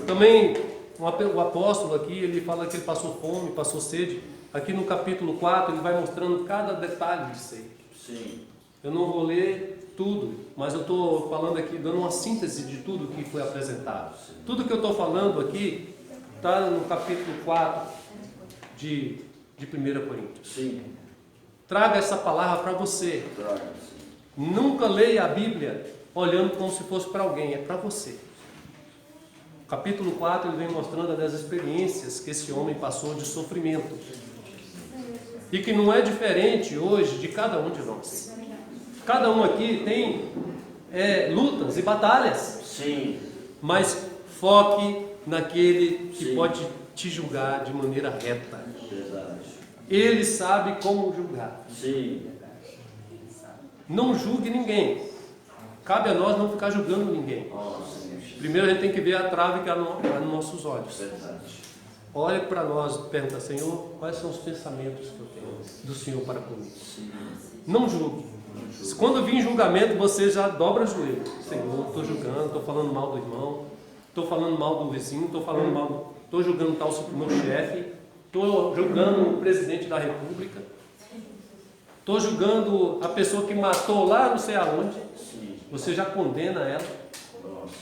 Também o apóstolo aqui, ele fala que ele passou fome, passou sede. Aqui no capítulo 4 ele vai mostrando cada detalhe disso aí. Sim. Eu não vou ler tudo, mas eu estou falando aqui, dando uma síntese de tudo que foi apresentado. Tudo que eu estou falando aqui está no capítulo 4 de 1 Coríntios. Sim. Traga essa palavra para você. Droga, sim. Nunca leia a Bíblia olhando como se fosse para alguém, é para você. Capítulo 4 ele vem mostrando as experiências que esse homem passou de sofrimento. E que não é diferente hoje de cada um de nós. Cada um aqui tem lutas e batalhas. Sim. Mas foque naquele que Sim. pode te julgar de maneira reta. Verdade. Ele sabe como julgar. Sim. Não julgue ninguém. Cabe a nós não ficar julgando ninguém. Senhor. Primeiro a gente tem que ver a trave que há nos nossos olhos. Verdade. Olha para nós e pergunta, Senhor, quais são os pensamentos que eu tenho do Senhor para comigo? Sim. Não julgue. Quando vir julgamento, você já dobra o joelho. Senhor, estou julgando, estou falando mal do irmão, estou falando mal do vizinho, estou julgando tal o meu chefe, estou julgando o presidente da república, estou julgando a pessoa que matou lá não sei aonde. Sim. Você já condena ela Nossa.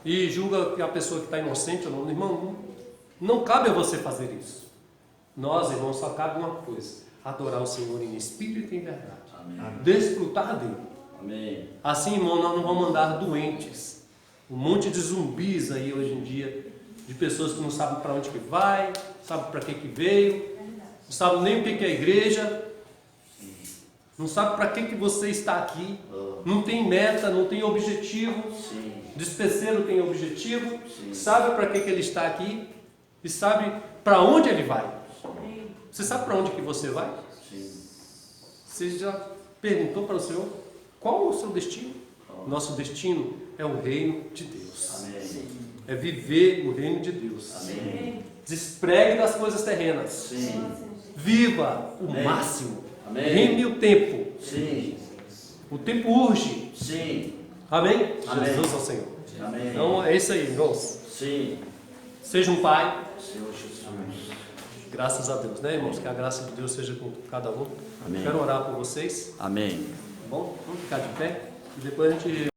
e julga que a pessoa que está inocente ou não. Irmão, não cabe a você fazer isso. Nós, irmãos, só cabe uma coisa: adorar o Senhor em espírito e em verdade. Amém. Desfrutar dele. Amém. Assim, irmão, nós não vamos andar doentes. Um monte de zumbis aí hoje em dia, de pessoas que não sabem para onde que vai, não sabem para que veio, não sabem nem o que é a igreja, não sabem para que você está aqui, não tem meta, não tem objetivo. Sim. Despenseiro tem objetivo, Sim. sabe para que ele está aqui e sabe para onde ele vai. Você sabe para onde que você vai? Sim. Você já perguntou para o Senhor qual é o seu destino? Nosso destino é o reino de Deus. Amém. É viver o reino de Deus. Amém. Despregue das coisas terrenas. Sim. Viva o Amém. máximo. Amém. Reme o tempo. Sim. O tempo urge. Sim. Amém? Amém. Jesus ao Senhor. Amém. Então é isso aí, irmãos. Sim. Seja um pai. Senhor Jesus. Graças a Deus, né, irmãos? Que a graça de Deus seja com cada um. Amém. Quero orar por vocês. Amém. Tá bom? Vamos ficar de pé e depois a gente